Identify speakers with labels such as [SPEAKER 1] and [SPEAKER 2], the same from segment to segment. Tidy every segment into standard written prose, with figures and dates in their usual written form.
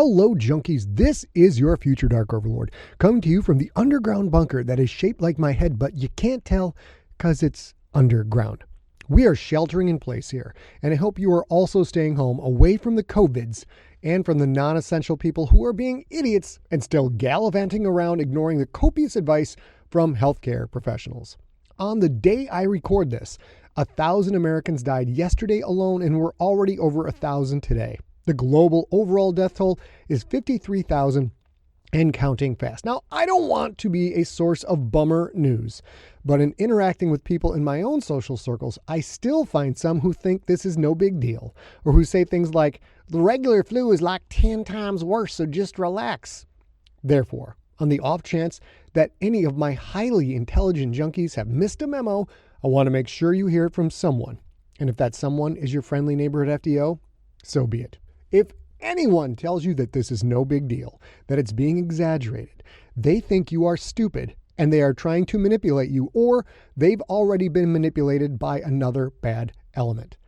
[SPEAKER 1] Hello, junkies. This is your future Dark Overlord, coming to you from the underground bunker that is shaped like my head, but you can't tell because it's underground. We are sheltering in place here, and I hope you are also staying home away from the COVIDs and from the non-essential people who are being idiots and still gallivanting around ignoring the copious advice from healthcare professionals. On the day I record this, 1,000 Americans died yesterday alone, and we're already over 1,000 today. The global overall death toll is 53,000 and counting fast. Now, I don't want to be a source of bummer news, but in interacting with people in my own social circles, I still find some who think this is no big deal, or who say things like, the regular flu is like 10 times worse, so just relax. Therefore, on the off chance that any of my highly intelligent junkies have missed a memo, I want to make sure you hear it from someone. And if that someone is your friendly neighborhood FDO, so be it. If anyone tells you that this is no big deal, that it's being exaggerated, they think you are stupid and they are trying to manipulate you, or they've already been manipulated by another bad element.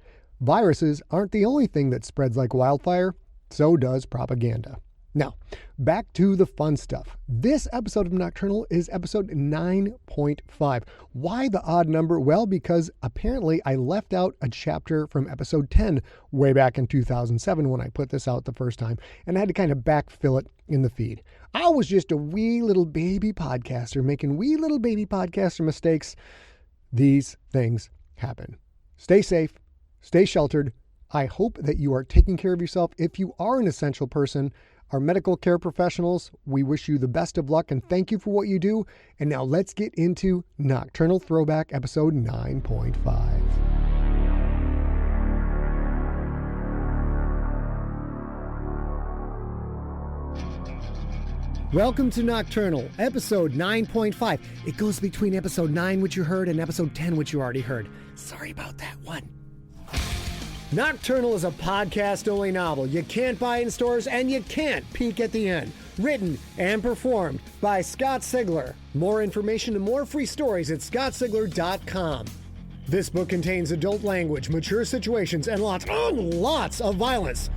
[SPEAKER 1] Viruses aren't the only thing that spreads like wildfire, so does propaganda. Now, back to the fun stuff. This episode of Nocturnal is episode 9.5. Why the odd number? Well, because apparently I left out a chapter from episode 10 way back in 2007 when I put this out the first time, and I had to kind of backfill it in the feed. I was just a wee little baby podcaster making wee little baby podcaster mistakes. These things happen. Stay safe, stay sheltered. I hope that you are taking care of yourself. If you are an essential person, our medical care professionals, we wish you the best of luck and thank you for what you do. And now let's get into Nocturnal Throwback episode 9.5. Welcome to Nocturnal, episode 9.5. It goes between episode 9, which you heard, and episode 10, which you already heard. Sorry about that one. Nocturnal is a podcast-only novel you can't buy in stores and you can't peek at the end. Written and performed by Scott Sigler. More information and more free stories at scottsigler.com. This book contains adult language, mature situations, and lots of violence.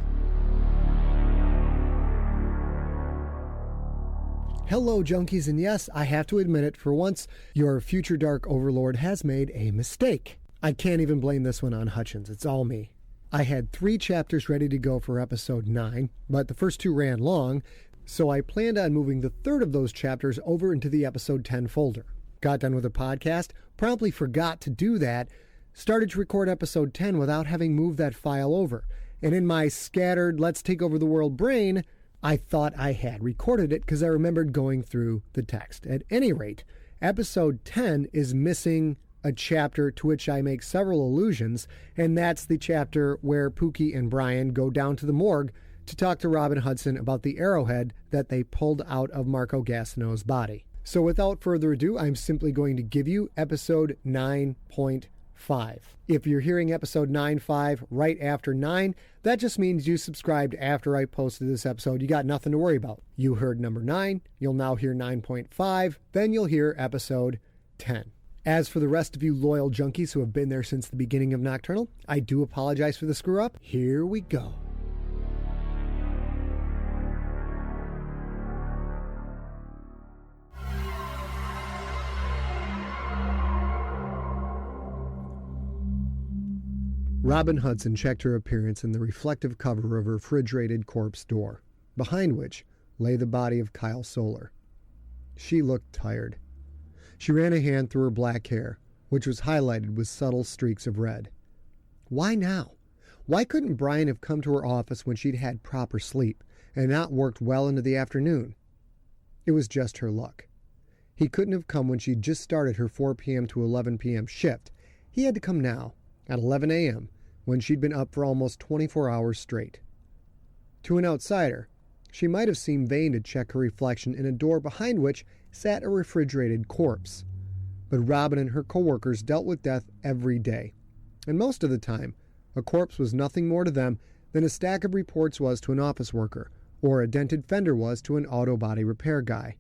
[SPEAKER 1] Hello, junkies, and yes, I have to admit it, for once, your future Dark Overlord has made a mistake. I can't even blame this one on Hutchins. It's all me. I had 3 chapters ready to go for episode 9, but the first 2 ran long, so I planned on moving the third of those chapters over into the episode 10 folder. Got done with the podcast, promptly forgot to do that, started to record episode 10 without having moved that file over, and in my scattered let's take over the world brain, I thought I had recorded it because I remembered going through the text. At any rate, episode 10 is missing a chapter to which I make several allusions, and that's the chapter where Pookie and Bryan go down to the morgue to talk to Robyn Hudson about the arrowhead that they pulled out of Marco Gastineau's body. So without further ado, I'm simply going to give you episode 9.5. If you're hearing episode 9.5 right after 9, that just means you subscribed after I posted this episode. You got nothing to worry about. You heard number 9, you'll now hear 9.5, then you'll hear episode 10. As for the rest of you loyal junkies who have been there since the beginning of Nocturnal, I do apologize for the screw-up. Here we go. Robyn Hudson checked her appearance in the reflective cover of a refrigerated corpse door, behind which lay the body of Kyle Solar. She looked tired. She ran a hand through her black hair, which was highlighted with subtle streaks of red. Why now? Why couldn't Bryan have come to her office when she'd had proper sleep and not worked well into the afternoon? It was just her luck. He couldn't have come when she'd just started her 4 p.m. to 11 p.m. shift. He had to come now, at 11 a.m., when she'd been up for almost 24 hours straight. To an outsider, she might have seemed vain to check her reflection in a door behind which sat a refrigerated corpse. But Robyn and her co-workers dealt with death every day, and most of the time, a corpse was nothing more to them than a stack of reports was to an office worker, or a dented fender was to an auto body repair guy.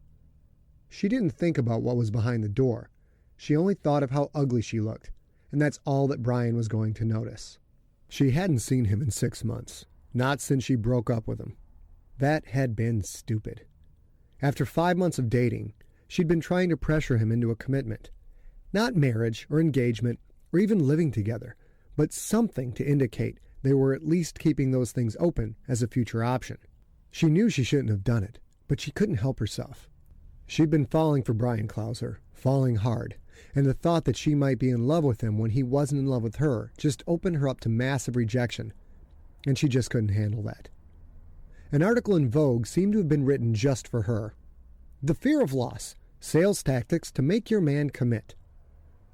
[SPEAKER 1] She didn't think about what was behind the door. She only thought of how ugly she looked, and that's all that Bryan was going to notice. She hadn't seen him in 6 months, not since she broke up with him. That had been stupid. After 5 months of dating, she'd been trying to pressure him into a commitment. Not marriage or engagement or even living together, but something to indicate they were at least keeping those things open as a future option. She knew she shouldn't have done it, but she couldn't help herself. She'd been falling for Bryan Clauser, falling hard, and the thought that she might be in love with him when he wasn't in love with her just opened her up to massive rejection, and she just couldn't handle that. An article in Vogue seemed to have been written just for her. The fear of loss, sales tactics to make your man commit.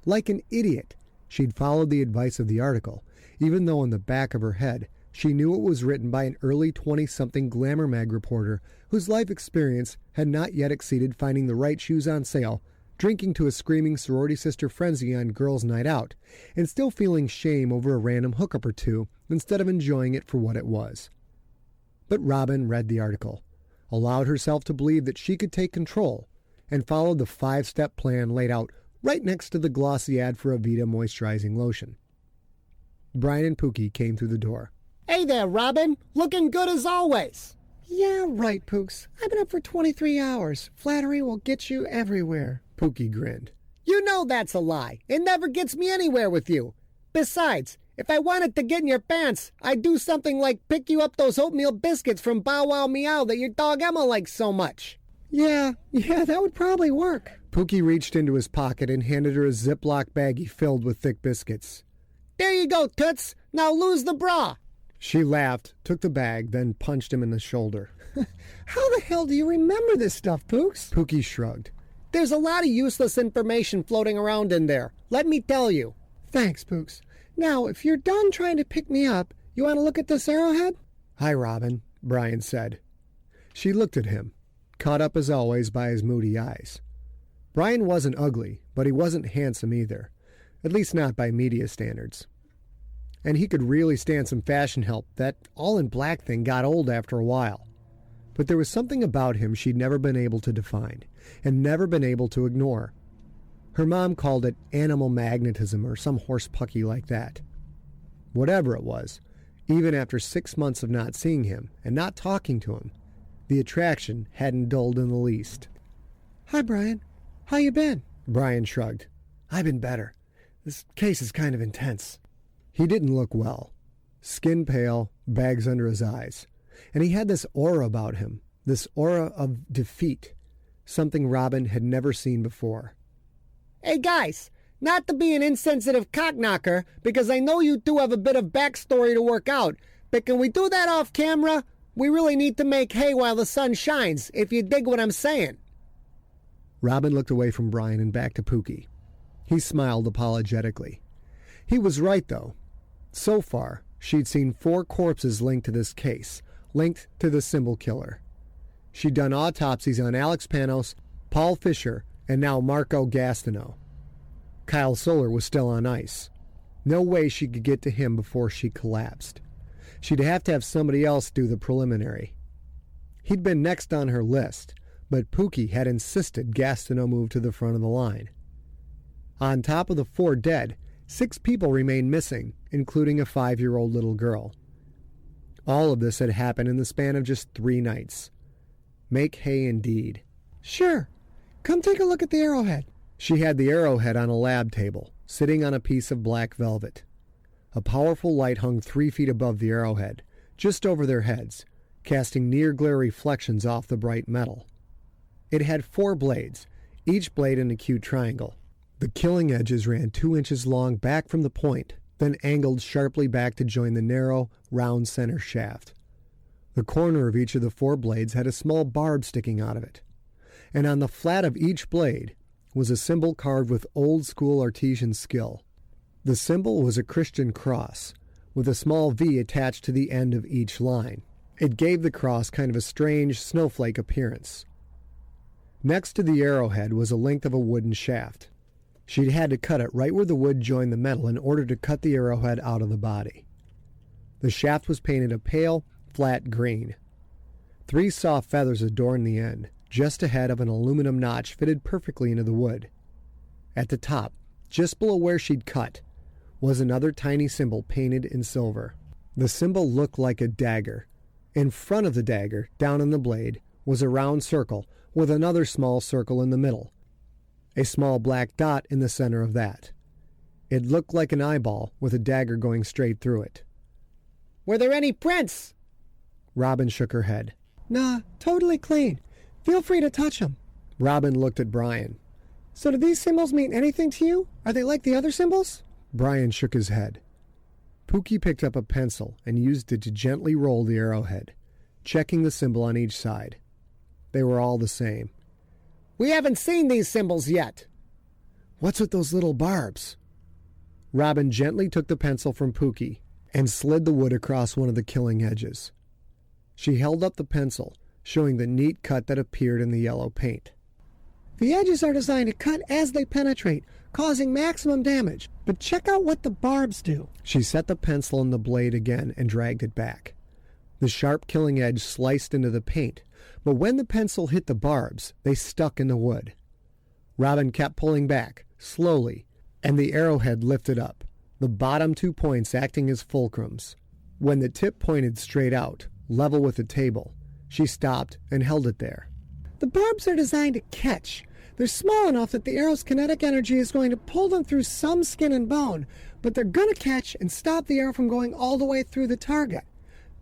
[SPEAKER 1] Like an idiot, she'd followed the advice of the article, even though in the back of her head, she knew it was written by an early 20-something Glamour mag reporter whose life experience had not yet exceeded finding the right shoes on sale, drinking to a screaming sorority sister frenzy on girls' night out, and still feeling shame over a random hookup or two instead of enjoying it for what it was. But Robyn read the article, allowed herself to believe that she could take control, and followed the 5-step plan laid out right next to the glossy ad for Aveda moisturizing lotion. Bryan and Pookie came through the door.
[SPEAKER 2] Hey there, Robyn. Looking good as always.
[SPEAKER 3] Yeah, right, Pooks. I've been up for 23 hours. Flattery will get you everywhere.
[SPEAKER 1] Pookie grinned.
[SPEAKER 2] You know that's a lie. It never gets me anywhere with you. Besides, if I wanted to get in your pants, I'd do something like pick you up those oatmeal biscuits from Bow Wow Meow that your dog Emma likes so much.
[SPEAKER 3] Yeah, that would probably work.
[SPEAKER 1] Pookie reached into his pocket and handed her a Ziploc baggie filled with thick biscuits.
[SPEAKER 2] There you go, Toots. Now lose the bra.
[SPEAKER 1] She laughed, took the bag, then punched him in the shoulder.
[SPEAKER 3] How the hell do you remember this stuff, Pooks?
[SPEAKER 1] Pookie shrugged.
[SPEAKER 2] There's a lot of useless information floating around in there. Let me tell you.
[SPEAKER 3] Thanks, Pooks. Now, if you're done trying to pick me up, you want to look at this arrowhead?
[SPEAKER 1] Hi, Robyn, Bryan said. She looked at him, caught up as always by his moody eyes. Bryan wasn't ugly, but he wasn't handsome either, at least not by media standards. And he could really stand some fashion help. That all-in-black thing got old after a while. But there was something about him she'd never been able to define, and never been able to ignore. Her mom called it animal magnetism or some horse-pucky like that. Whatever it was, even after 6 months of not seeing him and not talking to him, the attraction hadn't dulled in the least.
[SPEAKER 3] Hi, Bryan. How you been?
[SPEAKER 1] Bryan shrugged. I've been better. This case is kind of intense. He didn't look well. Skin pale, bags under his eyes. And he had this aura about him, this aura of defeat, something Robyn had never seen before.
[SPEAKER 2] Hey, guys, not to be an insensitive cockknocker, because I know you two have a bit of backstory to work out, but can we do that off camera? We really need to make hay while the sun shines, if you dig what I'm saying.
[SPEAKER 1] Robyn looked away from Bryan and back to Pookie. He smiled apologetically. He was right, though. So far, she'd seen 4 corpses linked to this case, linked to the symbol killer. She'd done autopsies on Alex Panos, Paul Fisher, and now Marco Gastineau. Kyle Soler was still on ice. No way she could get to him before she collapsed. She'd have to have somebody else do the preliminary. He'd been next on her list, but Pookie had insisted Gastineau move to the front of the line. On top of the 4 dead, 6 people remained missing, including a 5-year-old little girl. All of this had happened in the span of just 3 nights. Make hay indeed.
[SPEAKER 3] Sure. Come take a look at the arrowhead.
[SPEAKER 1] She had the arrowhead on a lab table, sitting on a piece of black velvet. A powerful light hung 3 feet above the arrowhead, just over their heads, casting near-glare reflections off the bright metal. It had 4 blades, each blade an acute triangle. The killing edges ran 2 inches long back from the point, then angled sharply back to join the narrow, round center shaft. The corner of each of the 4 blades had a small barb sticking out of it, and on the flat of each blade was a symbol carved with old-school artesian skill. The symbol was a Christian cross, with a small V attached to the end of each line. It gave the cross kind of a strange, snowflake appearance. Next to the arrowhead was a length of a wooden shaft. She'd had to cut it right where the wood joined the metal in order to cut the arrowhead out of the body. The shaft was painted a pale, flat green. 3 soft feathers adorned the end, just ahead of an aluminum notch fitted perfectly into the wood. At the top, just below where she'd cut, was another tiny symbol painted in silver. The symbol looked like a dagger, In front of the dagger, down on the blade, was a round circle with another small circle in the middle. A small black dot in the center of that. It looked like an eyeball with a dagger going straight through it.
[SPEAKER 2] Were there any prints?
[SPEAKER 1] Robyn shook her head.
[SPEAKER 3] Nah, totally clean. Feel free to touch them.
[SPEAKER 1] Robyn looked at Bryan.
[SPEAKER 3] So do these symbols mean anything to you? Are they like the other symbols?
[SPEAKER 1] Bryan shook his head. Pookie picked up a pencil and used it to gently roll the arrowhead, checking the symbol on each side. They were all the same.
[SPEAKER 2] We haven't seen these symbols yet.
[SPEAKER 1] What's with those little barbs? Robyn gently took the pencil from Pookie and slid the wood across one of the killing edges. She held up the pencil, showing the neat cut that appeared in the yellow paint.
[SPEAKER 3] The edges are designed to cut as they penetrate, causing maximum damage. But check out what the barbs do.
[SPEAKER 1] She set the pencil in the blade again and dragged it back. The sharp killing edge sliced into the paint, but when the pencil hit the barbs, they stuck in the wood. Robyn kept pulling back, slowly, and the arrowhead lifted up, the bottom 2 points acting as fulcrums. When the tip pointed straight out, level with the table, she stopped and held it there.
[SPEAKER 3] The barbs are designed to catch. They're small enough that the arrow's kinetic energy is going to pull them through some skin and bone, but they're going to catch and stop the arrow from going all the way through the target.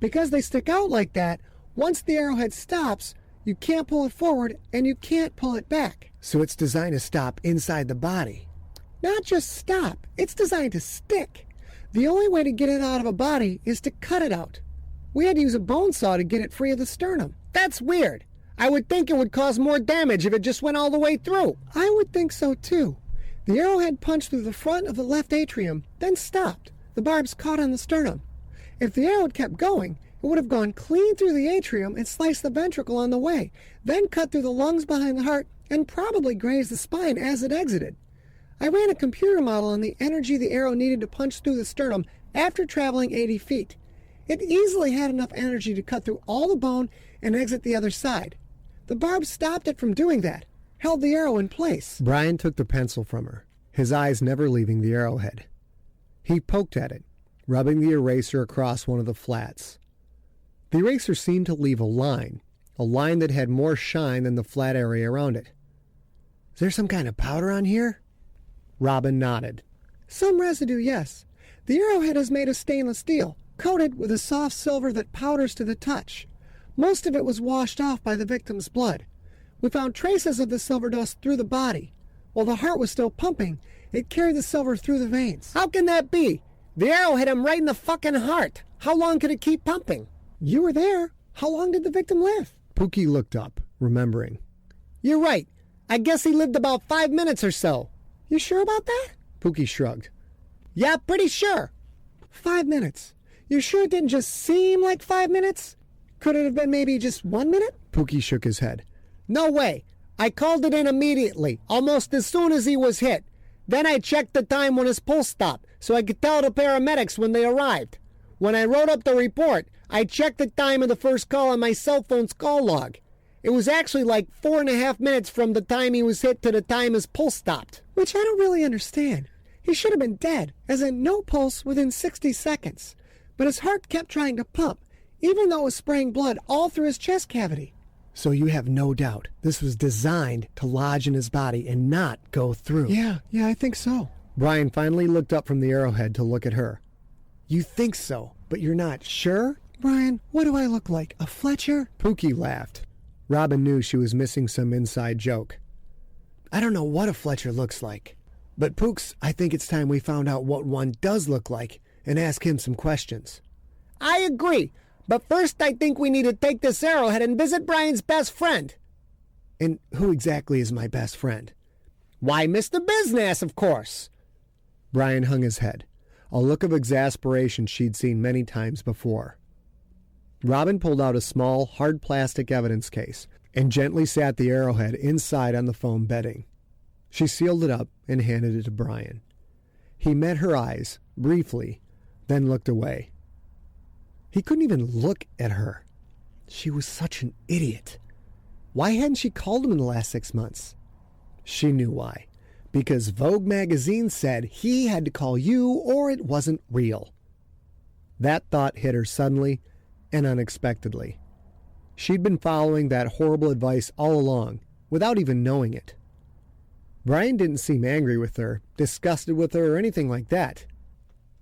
[SPEAKER 3] Because they stick out like that, once the arrowhead stops, you can't pull it forward and you can't pull it back.
[SPEAKER 1] So it's designed to stop inside the body.
[SPEAKER 3] Not just stop, it's designed to stick. The only way to get it out of a body is to cut it out. We had to use a bone saw to get it free of the sternum.
[SPEAKER 2] That's weird. I would think it would cause more damage if it just went all the way through.
[SPEAKER 3] I would think so too. The arrowhead punched through the front of the left atrium, then stopped. The barbs caught on the sternum. If the arrow had kept going, it would have gone clean through the atrium and sliced the ventricle on the way, then cut through the lungs behind the heart and probably grazed the spine as it exited. I ran a computer model on the energy the arrow needed to punch through the sternum after traveling 80 feet. It easily had enough energy to cut through all the bone and exit the other side. The barbs stopped it from doing that, held the arrow in place.
[SPEAKER 1] Bryan took the pencil from her, his eyes never leaving the arrowhead. He poked at it, rubbing the eraser across one of the flats. The eraser seemed to leave a line that had more shine than the flat area around it. Is there some kind of powder on here? Robyn nodded.
[SPEAKER 3] Some residue, yes. The arrowhead is made of stainless steel, coated with a soft silver that powders to the touch. Most of it was washed off by the victim's blood. We found traces of the silver dust through the body. While the heart was still pumping, it carried the silver through the veins.
[SPEAKER 2] How can that be? The arrow hit him right in the fucking heart. How long could it keep pumping?
[SPEAKER 3] You were there. How long did the victim live?
[SPEAKER 1] Pookie looked up, remembering.
[SPEAKER 2] You're right. I guess he lived about 5 minutes or so.
[SPEAKER 3] You sure about that?
[SPEAKER 1] Pookie shrugged.
[SPEAKER 2] Yeah, pretty sure.
[SPEAKER 3] 5 minutes. You sure it didn't just seem like 5 minutes? Could it have been maybe just 1 minute?
[SPEAKER 1] Pookie shook his head.
[SPEAKER 2] No way. I called it in immediately, almost as soon as he was hit. Then I checked the time when his pulse stopped, so I could tell the paramedics when they arrived. When I wrote up the report, I checked the time of the first call on my cell phone's call log. It was actually like 4.5 minutes from the time he was hit to the time his pulse stopped.
[SPEAKER 3] Which I don't really understand. He should have been dead, as in no pulse within 60 seconds. But his heart kept trying to pump, even though it was spraying blood all through his chest cavity.
[SPEAKER 1] So you have no doubt this was designed to lodge in his body and not go through.
[SPEAKER 3] Yeah, I think so.
[SPEAKER 1] Bryan finally looked up from the arrowhead to look at her. You think so, but you're not sure?
[SPEAKER 3] Bryan, what do I look like, a Fletcher?
[SPEAKER 1] Pookie laughed. Robyn knew she was missing some inside joke. I don't know what a Fletcher looks like. But Pooks, I think it's time we found out what one does look like and ask him some questions.
[SPEAKER 2] I agree. But first I think we need to take this arrowhead and visit Bryan's best friend.
[SPEAKER 1] And who exactly is my best friend?
[SPEAKER 2] Why, Mr. Business, of course.
[SPEAKER 1] Bryan hung his head, a look of exasperation she'd seen many times before. Robyn pulled out a small, hard plastic evidence case and gently sat the arrowhead inside on the foam bedding. She sealed it up and handed it to Bryan. He met her eyes, briefly, then looked away. He couldn't even look at her. She was such an idiot. Why hadn't she called him in the last 6 months? She knew why. Because Vogue magazine said he had to call you or it wasn't real. That thought hit her suddenly, and unexpectedly. She'd been following that horrible advice all along, without even knowing it. Bryan didn't seem angry with her, disgusted with her, or anything like that.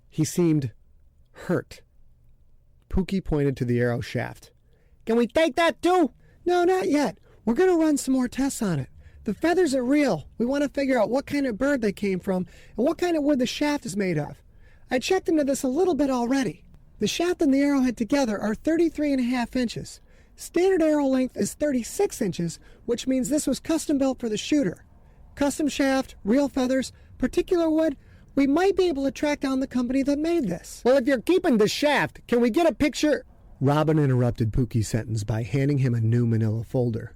[SPEAKER 1] He seemed hurt. Pookie pointed to the arrow shaft.
[SPEAKER 2] Can we take that too?
[SPEAKER 3] No, not yet. We're going to run some more tests on it. The feathers are real. We want to figure out what kind of bird they came from and what kind of wood the shaft is made of. I checked into this a little bit already. The shaft and the arrowhead together are 33.5 inches. Standard arrow length is 36 inches, which means this was custom built for the shooter. Custom shaft, real feathers, particular wood. We might be able to track down the company that made this.
[SPEAKER 2] Well, if you're keeping the shaft, can we get a picture?
[SPEAKER 1] Robyn interrupted Pookie's sentence by handing him a new manila folder.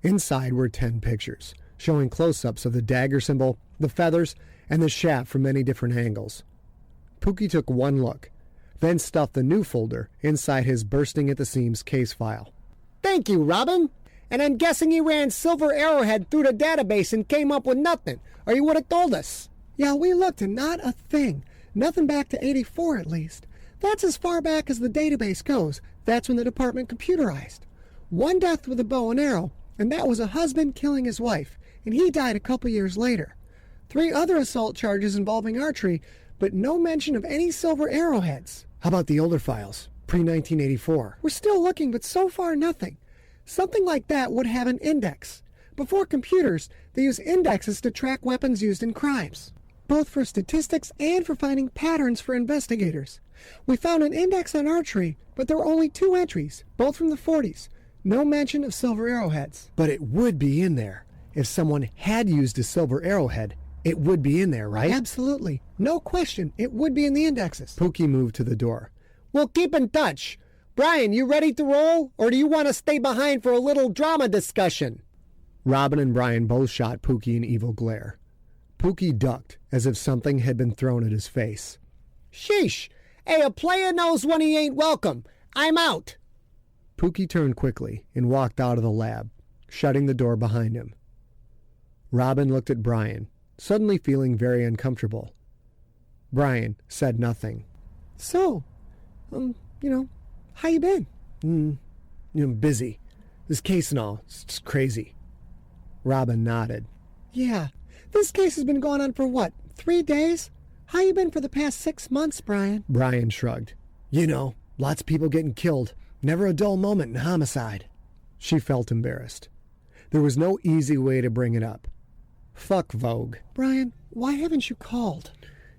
[SPEAKER 1] Inside were 10 pictures, showing close-ups of the dagger symbol, the feathers, and the shaft from many different angles. Pookie took one look, then stuffed the new folder inside his bursting-at-the-seams case file.
[SPEAKER 2] Thank you, Robyn. And I'm guessing you ran Silver Arrowhead through the database and came up with nothing, or you would have told us.
[SPEAKER 3] Yeah, we looked and not a thing. Nothing back to 84 at least. That's as far back as the database goes. That's when the department computerized. One death with a bow and arrow, and that was a husband killing his wife, and he died a couple years later. 3 other assault charges involving archery, but no mention of any silver arrowheads.
[SPEAKER 1] How about the older files, pre-1984?
[SPEAKER 3] We're still looking, but so far nothing. Something like that would have an index. Before computers, they use indexes to track weapons used in crimes, both for statistics and for finding patterns for investigators. We found an index on archery, but there were only 2 entries, both from the 40s. No mention of silver arrowheads.
[SPEAKER 1] But it would be in there. If someone had used a silver arrowhead, it would be in there, right?
[SPEAKER 3] Absolutely. No question. It would be in the indexes.
[SPEAKER 1] Pookie moved to the door.
[SPEAKER 2] We'll keep in touch. Bryan, you ready to roll, or do you want to stay behind for a little drama discussion?
[SPEAKER 1] Robyn and Bryan both shot Pookie an evil glare. Pookie ducked as if something had been thrown at his face.
[SPEAKER 2] Sheesh! Hey, a player knows when he ain't welcome. I'm out.
[SPEAKER 1] Pookie turned quickly and walked out of the lab, shutting the door behind him. Robyn looked at Bryan, suddenly feeling very uncomfortable. Bryan said nothing.
[SPEAKER 3] So, how you been?
[SPEAKER 1] Busy. This case and all, it's just crazy. Robyn nodded.
[SPEAKER 3] Yeah. This case has been going on for what, 3 days? How you been for the past 6 months, Bryan?
[SPEAKER 1] Bryan shrugged. Lots of people getting killed. Never a dull moment in homicide. She felt embarrassed. There was no easy way to bring it up. Fuck Vogue.
[SPEAKER 3] Bryan, why haven't you called?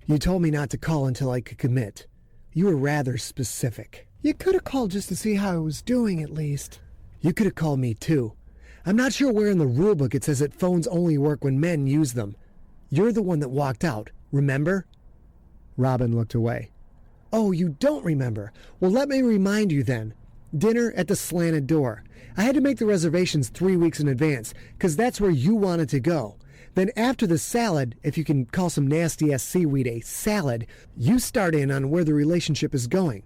[SPEAKER 1] You told me not to call until I could commit. You were rather specific.
[SPEAKER 3] You could have called just to see how I was doing, at least.
[SPEAKER 1] You could have called me, too. I'm not sure where in the rulebook it says that phones only work when men use them. You're the one that walked out, remember? Robyn looked away. Oh, you don't remember? Well, let me remind you then. Dinner at the slanted door. I had to make the reservations 3 weeks in advance, because that's where you wanted to go. Then after the salad, if you can call some nasty-ass seaweed a salad, you start in on where the relationship is going.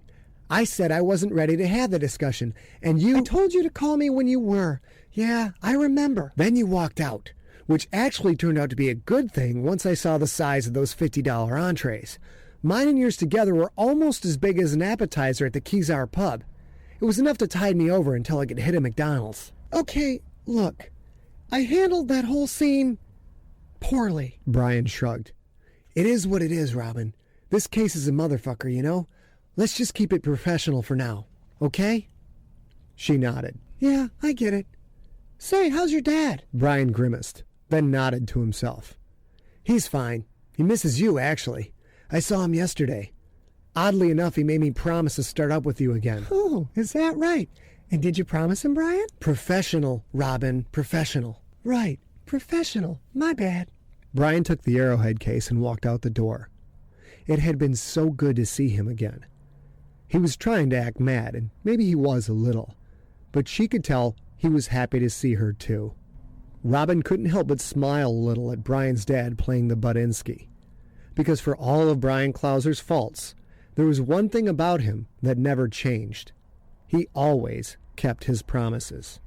[SPEAKER 1] I said I wasn't ready to have the discussion, and you...
[SPEAKER 3] I told you to call me when you were. Yeah, I remember.
[SPEAKER 1] Then you walked out, which actually turned out to be a good thing once I saw the size of those $50 entrees. Mine and yours together were almost as big as an appetizer at the Kezar pub. It was enough to tide me over until I could hit a McDonald's.
[SPEAKER 3] Okay, look. I handled that whole scene poorly.
[SPEAKER 1] Bryan shrugged. It is what it is, Robyn. This case is a motherfucker, you know? Let's just keep it professional for now, okay? She nodded.
[SPEAKER 3] Yeah, I get it. Say, how's your dad?
[SPEAKER 1] Bryan grimaced, then nodded to himself. He's fine. He misses you, actually. I saw him yesterday. Oddly enough, he made me promise to start up with you again.
[SPEAKER 3] Oh, is that right? And did you promise him, Bryan?
[SPEAKER 1] Professional, Robyn, professional.
[SPEAKER 3] Right, professional. My bad.
[SPEAKER 1] Bryan took the arrowhead case and walked out the door. It had been so good to see him again. He was trying to act mad, and maybe he was a little, but she could tell he was happy to see her too. Robyn couldn't help but smile a little at Bryan's dad playing the Budinsky, because for all of Bryan Clauser's faults, there was one thing about him that never changed. He always kept his promises.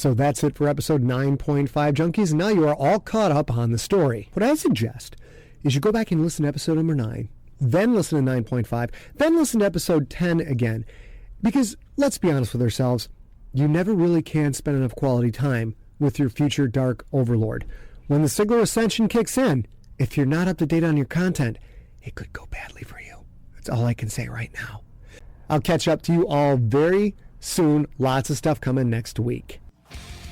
[SPEAKER 1] So that's it for episode 9.5, Junkies. Now you are all caught up on the story. What I suggest is you go back and listen to episode number 9, then listen to 9.5, then listen to episode 10 again. Because let's be honest with ourselves, you never really can spend enough quality time with your future Dark Overlord. When the Sigler Ascension kicks in, if you're not up to date on your content, it could go badly for you. That's all I can say right now. I'll catch up to you all very soon. Lots of stuff coming next week.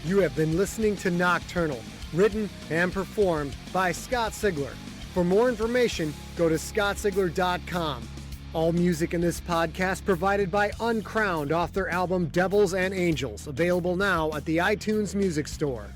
[SPEAKER 1] You have been listening to Nocturnal, written and performed by Scott Sigler. For more information, go to scottsigler.com. All music in this podcast provided by Uncrowned off their album Devils and Angels, available now at the iTunes Music Store.